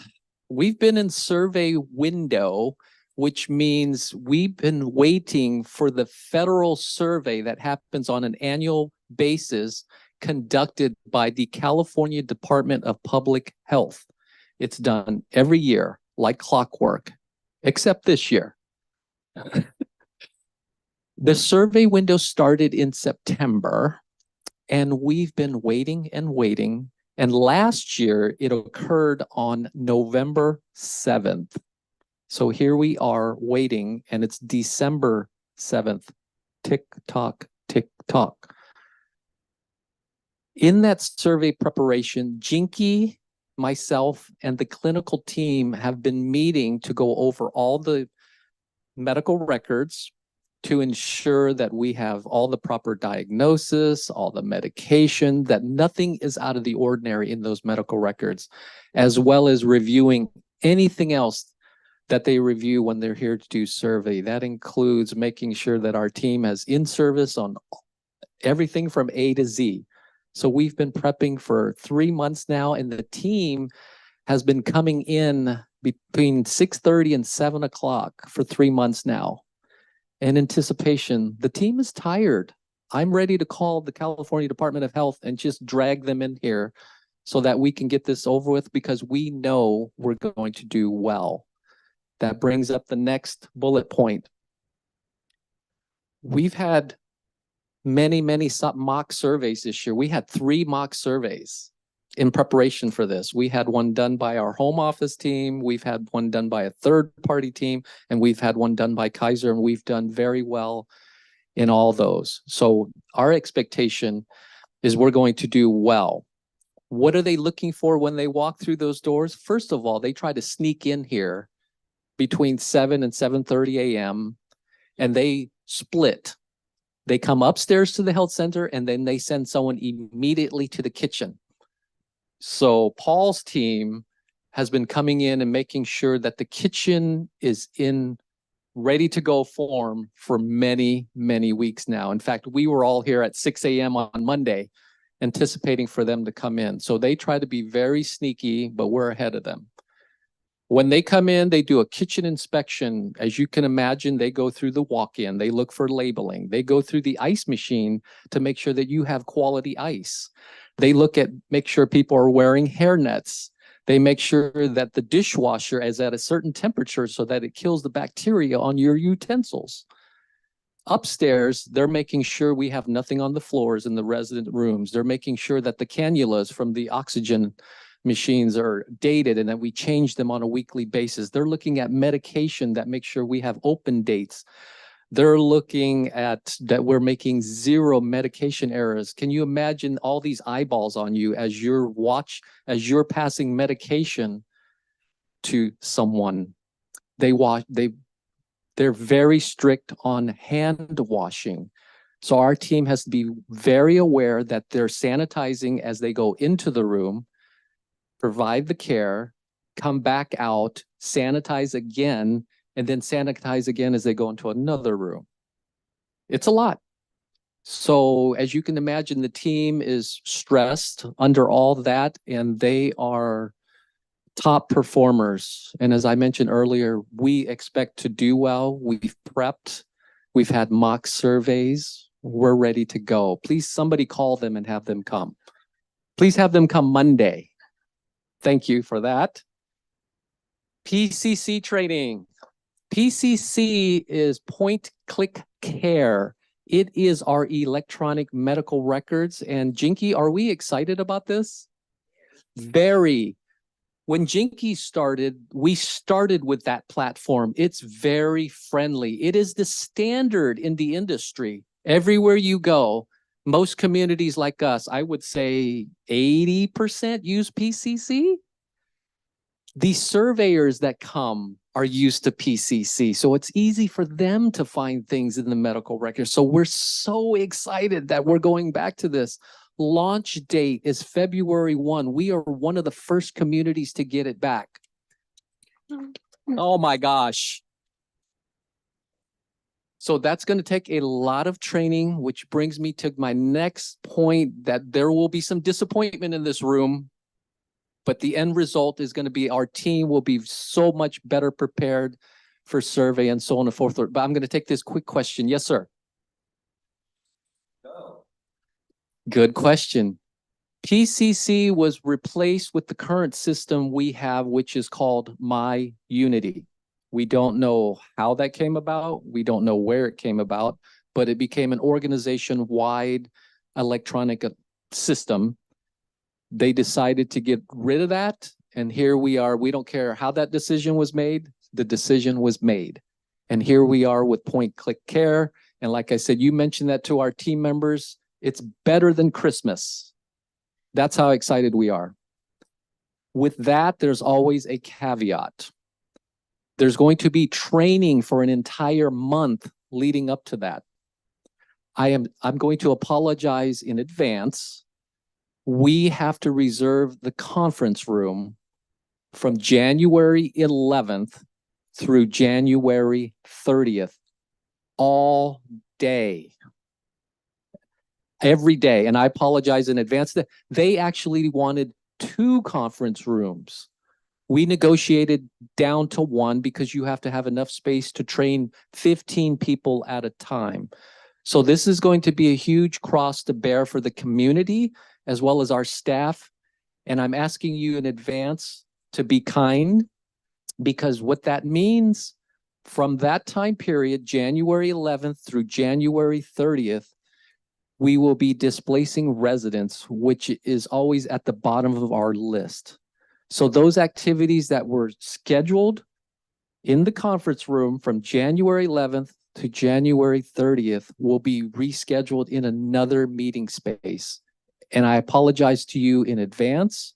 We've been in survey window, which means we've been waiting for the federal survey that happens on an annual basis conducted by the California Department of Public Health. It's done every year like clockwork, except this year. The survey window started in September, and we've been waiting and waiting. And last year, it occurred on November 7th. So here we are waiting, and it's December 7th. Tick tock, tick tock. In that survey preparation, Jinky, myself, and the clinical team have been meeting to go over all the medical records to ensure that we have all the proper diagnosis, all the medication, that nothing is out of the ordinary in those medical records, as well as reviewing anything else that they review when they're here to do survey. That includes making sure that our team has in-service on everything from A to Z. So we've been prepping for 3 months now, and the team has been coming in between 6:30 and 7 o'clock for 3 months now. In anticipation, the team is tired. I'm ready to call the California Department of Health and just drag them in here so that we can get this over with, because we know we're going to do well. That brings up the next bullet point. We've had many mock surveys this year. We had 3 mock surveys in preparation for this. We had one done by our home office team. We've had one done by a third-party team, and we've had one done by Kaiser, and we've done very well in all those. So our expectation is we're going to do well. What are they looking for when they walk through those doors? First of all, they try to sneak in here between 7 and 7:30 a.m., and they split. They come upstairs to the health center, and then they send someone immediately to the kitchen. So Paul's team has been coming in and making sure that the kitchen is in ready to go form for many, many weeks now. In fact, we were all here at 6 a.m. on Monday anticipating for them to come in. So they try to be very sneaky, but we're ahead of them. When they come in, they do a kitchen inspection. As you can imagine, they go through the walk-in, they look for labeling, they go through the ice machine to make sure that you have quality ice. They make sure people are wearing hairnets. They make sure that the dishwasher is at a certain temperature so that it kills the bacteria on your utensils. Upstairs, they're making sure we have nothing on the floors in the resident rooms. They're making sure that the cannulas from the oxygen machines are dated and that we change them on a weekly basis. They're looking at medication that makes sure we have open dates. They're looking at that we're making 0 medication errors. Can you imagine all these eyeballs on you as you're passing medication to someone? They're very strict on hand washing. So our team has to be very aware that they're sanitizing as they go into the room, provide the care, come back out, sanitize again, and then sanitize again as they go into another room. It's a lot. So as you can imagine, the team is stressed under all that, and they are top performers. And as I mentioned earlier, we expect to do well. We've prepped. We've had mock surveys. We're ready to go. Please, somebody call them and have them come. Please have them come Monday. Thank you for that. PCC training. PCC is Point Click Care. It is our electronic medical records. And Jinky, are we excited about this? Very. When Jinky started, we started with that platform. It's very friendly. It is the standard in the industry. Everywhere you go, most communities like us, I would say 80% use PCC. The surveyors that come are used to PCC, so it's easy for them to find things in the medical record. So we're so excited that we're going back to this. Launch date is February 1. We are one of the first communities to get it back. Oh my gosh. So that's going to take a lot of training, which brings me to my next point, that there will be some disappointment in this room, but the end result is going to be our team will be so much better prepared for survey and so on and so forth. But I'm going to take this quick question. Yes, sir. Good question. PCC was replaced with the current system we have, which is called MyUnity. We don't know how that came about. We don't know where it came about, but it became an organization-wide electronic system. They decided to get rid of that, and here we are. We don't care how that decision was made. The decision was made. And here we are with Point Click Care. And like I said, you mentioned that to our team members. It's better than Christmas. That's how excited we are. With that, there's always a caveat. There's going to be training for an entire month leading up to that. I'm going to apologize in advance. We have to reserve the conference room from January 11th through January 30th, all day. Every day. And I apologize in advance that they actually wanted 2 conference rooms. We negotiated down to 1 because you have to have enough space to train 15 people at a time. So this is going to be a huge cross to bear for the community as well as our staff. And I'm asking you in advance to be kind, because what that means from that time period, January 11th through January 30th, we will be displacing residents, which is always at the bottom of our list. So those activities that were scheduled in the conference room from January 11th to January 30th will be rescheduled in another meeting space. And I apologize to you in advance.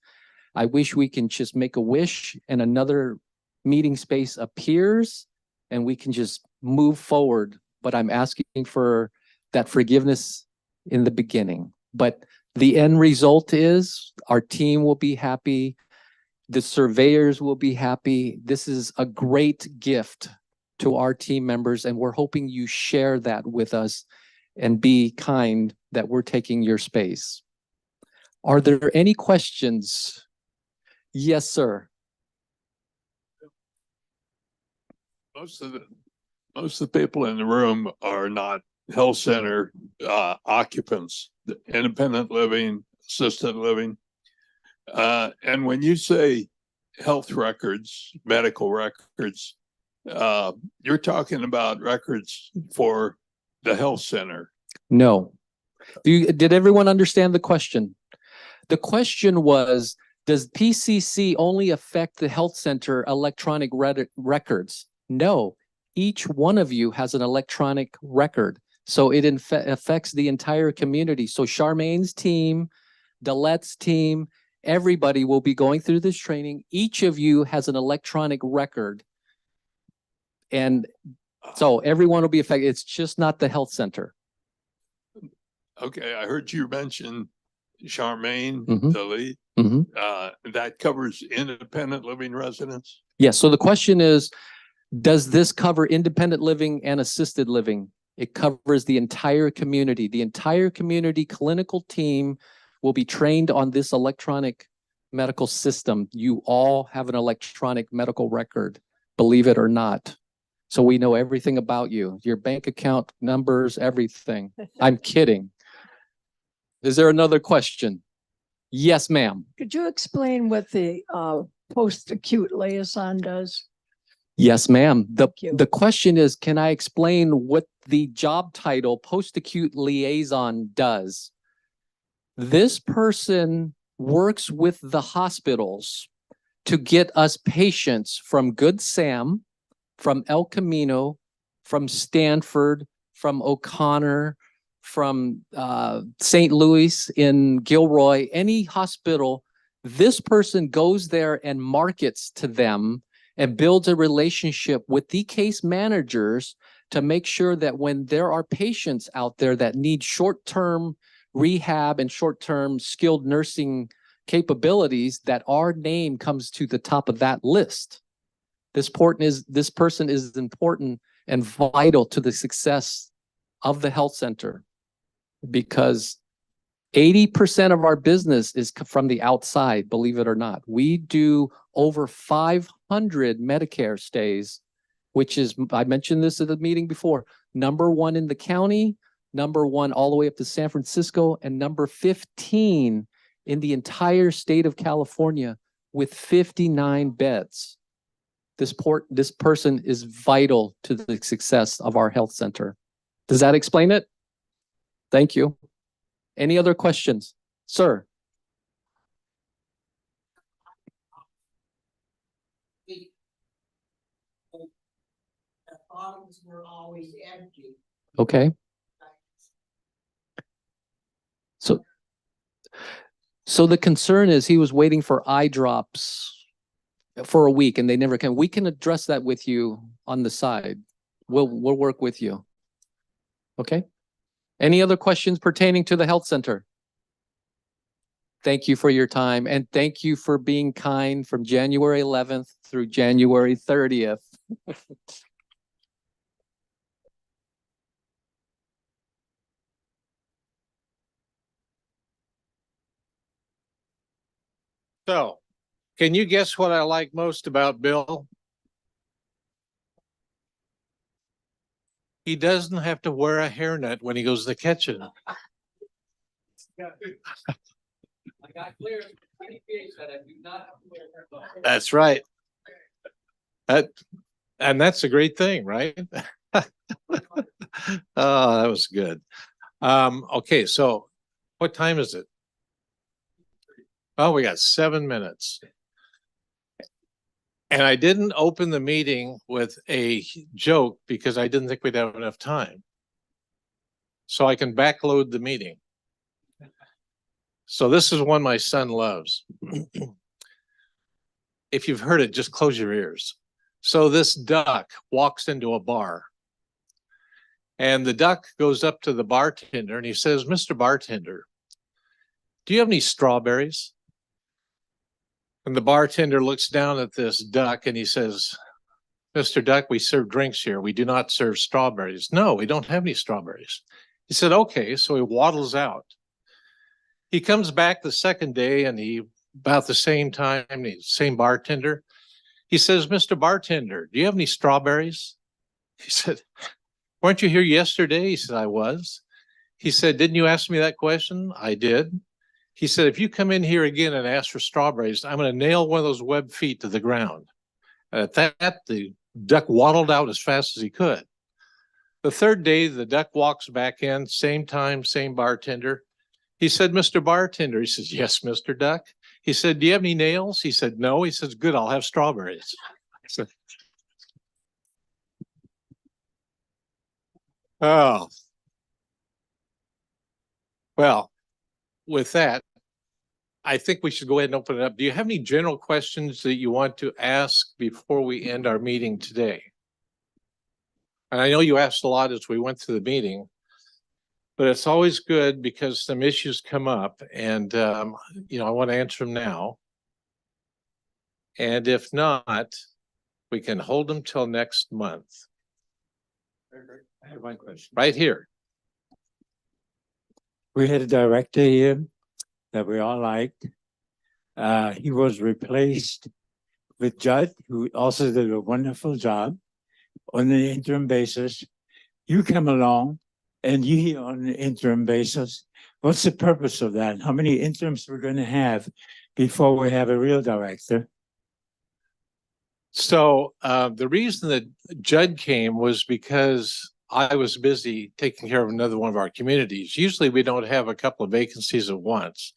I wish we can just make a wish and another meeting space appears and we can just move forward. But I'm asking for that forgiveness in the beginning. But the end result is our team will be happy. The surveyors will be happy. This is a great gift to our team members, and we're hoping you share that with us and be kind that we're taking your space. Are there any questions? Yes, sir. Most of the people in the room are not health center occupants, independent living, assisted living. And when you say health records, medical records, you're talking about records for the health center. No. Did everyone understand the question? The question was, does PCC only affect the health center electronic records? No, each one of you has an electronic record. So it affects the entire community. So Charmaine's team, Dalette's team, everybody will be going through this training. Each of you has an electronic record. And so everyone will be affected. It's just not the health center. Okay, I heard you mention Charmaine, Mhm. Dalit. That covers independent living residents? Yes. So the question is, does this cover independent living and assisted living? It covers the entire community. The entire community clinical team will be trained on this electronic medical system. You all have an electronic medical record, believe it or not. So we know everything about you, your bank account numbers, everything. I'm kidding. Is there another question? Yes, ma'am. Could you explain what the post-acute liaison does? Yes, ma'am. you. The question is, can I explain what the job title post-acute liaison does? This person works with the hospitals to get us patients from Good Sam, from El Camino, from Stanford, from O'Connor, from St. Louis in Gilroy, any hospital. This person goes there and markets to them and builds a relationship with the case managers to make sure that when there are patients out there that need short-term rehab and short-term skilled nursing capabilities, that our name comes to the top of that list. This person is important and vital to the success of the health center, because 80% of our business is from the outside, believe it or not. We do over 500 Medicare stays, which is, I mentioned this at the meeting before, #1 in the county, #1 all the way up to San Francisco, and number 15 in the entire state of California with 59 beds. This person is vital to the success of our health center. Does that explain it? Thank you. Any other questions? Sir? The bottoms were always empty. Okay. So the concern is he was waiting for eye drops for a week and they never came. We can address that with you on the side. We'll work with you. Okay. Any other questions pertaining to the health center? Thank you for your time, and thank you for being kind from January 11th through January 30th. So, can you guess what I like most about Bill? He doesn't have to wear a hairnet when he goes to the kitchen. I got clear that I do not have to wear a hairnet. That's right. And that's a great thing, right? Oh, that was good. Okay, so what time is it? Oh, we got 7 minutes. And I didn't open the meeting with a joke because I didn't think we'd have enough time. So I can backload the meeting. So this is one my son loves. If you've heard it, just close your ears. So this duck walks into a bar. And the duck goes up to the bartender and he says, "Mr. Bartender, do you have any strawberries?" And the bartender looks down at this duck and he says, Mr. Duck, we serve drinks here. We do not serve strawberries. No, we don't have any strawberries. He said, okay, so he waddles out. He comes back the second day and about the same time, the same bartender. He says, Mr. Bartender, do you have any strawberries? He said, weren't you here yesterday? He said, I was. He said, didn't you ask me that question? I did. He said, if you come in here again and ask for strawberries, I'm going to nail one of those web feet to the ground. And at that, the duck waddled out as fast as he could. The third day, the duck walks back in, same time, same bartender. He said, Mr. Bartender. He says, yes, Mr. Duck. He said, do you have any nails? He said, no. He says, good, I'll have strawberries. So, oh. Well, with that, I think we should go ahead and open it up. Do you have any general questions that you want to ask before we end our meeting today? And I know you asked a lot as we went through the meeting, but it's always good because some issues come up and, I want to answer them now. And if not, we can hold them till next month. I have one question. Right here. We had a director here that we all liked. He was replaced with Judd, who also did a wonderful job on an interim basis. You come along and you here on an interim basis. What's the purpose of that? How many interims we're going to have before we have a real director? So the reason that Judd came was because I was busy taking care of another one of our communities. Usually we don't have a couple of vacancies at once.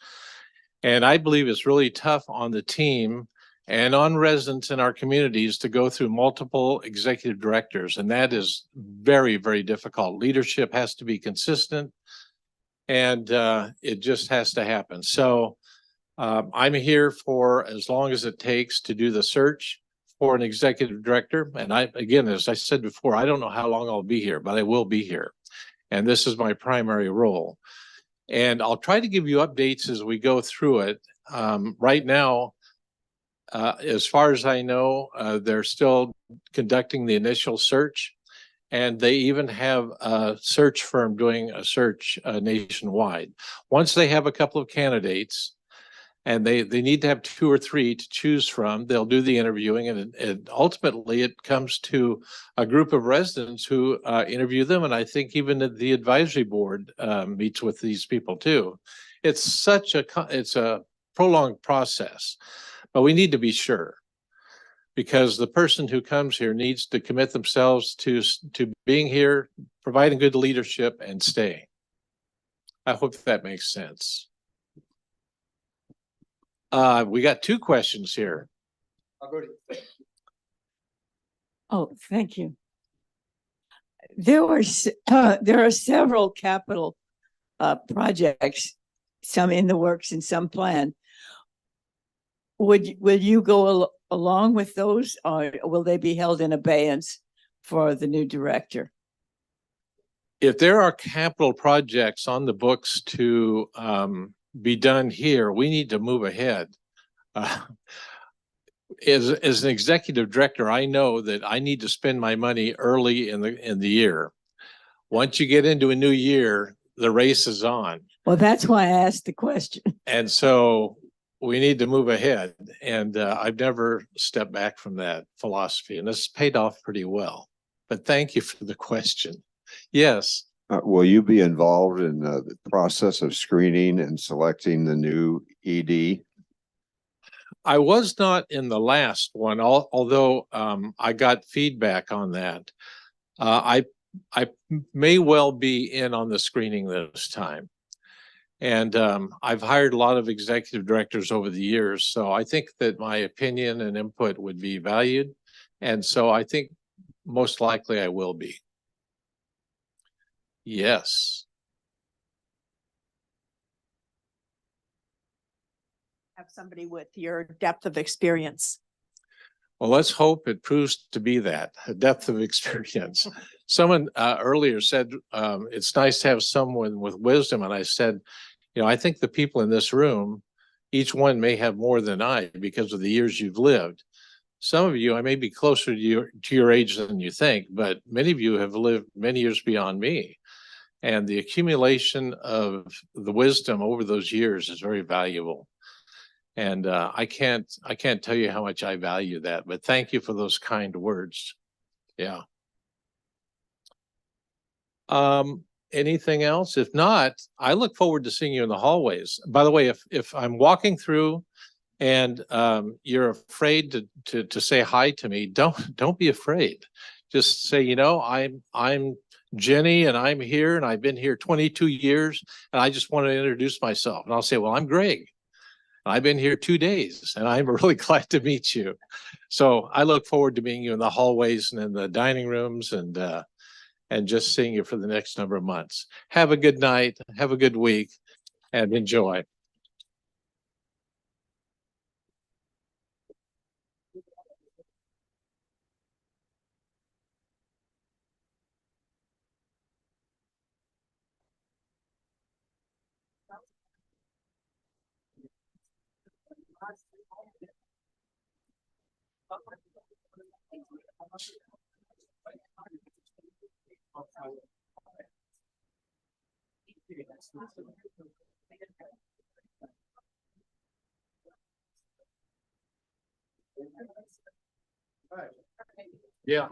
And I believe it's really tough on the team and on residents in our communities to go through multiple executive directors. And that is very, very difficult. Leadership has to be consistent and it just has to happen. So I'm here for as long as it takes to do the search for an executive director. And again, as I said before, I don't know how long I'll be here, but I will be here. And this is my primary role. And I'll try to give you updates as we go through it. Right now, as far as I know, they're still conducting the initial search. And they even have a search firm doing a search nationwide. Once they have a couple of candidates, and they need to have 2 or 3 to choose from, they'll do the interviewing, and ultimately it comes to a group of residents who interview them. And I think even the advisory board meets with these people too. It's a prolonged process, but we need to be sure, because the person who comes here needs to commit themselves to being here, providing good leadership, and staying. I hope that makes sense. We got 2 questions here. I'll go to. Oh, thank you. There are several capital projects, some in the works and some planned. Will you go along with those, or will they be held in abeyance for the new director? If there are capital projects on the books to be done here, we need to move ahead. As an executive director, I know that I need to spend my money early in the year. Once you get into a new year, the race is on. Well, that's why I asked the question. And so we need to move ahead. And I've never stepped back from that philosophy, and this has paid off pretty well. But thank you for the question. Yes. Will you be involved in the process of screening and selecting the new ED? I was not in the last one, although I got feedback on that. I may well be in on the screening this time. And I've hired a lot of executive directors over the years, so I think that my opinion and input would be valued. And so I think most likely I will be. Yes. Have somebody with your depth of experience. Well, let's hope it proves to be that, a depth of experience. Someone earlier said, it's nice to have someone with wisdom. And I said, I think the people in this room, each one may have more than I because of the years you've lived. some of you, I may be closer to your age than you think, but many of you have lived many years beyond me. And the accumulation of the wisdom over those years is very valuable. And I can't tell you how much I value that, but thank you for those kind words. Yeah. Anything else? If not, I look forward to seeing you in the hallways. By the way, if I'm walking through and you're afraid to say hi to me, don't be afraid. Just say, you know, I'm Jenny and I'm here and I've been here 22 years and I just want to introduce myself. And I'll say, well, I'm Greg. I've been here 2 days and I'm really glad to meet you. So I look forward to meeting you in the hallways and in the dining rooms and just seeing you for the next number of months. Have a good night, have a good week, and enjoy. Yeah.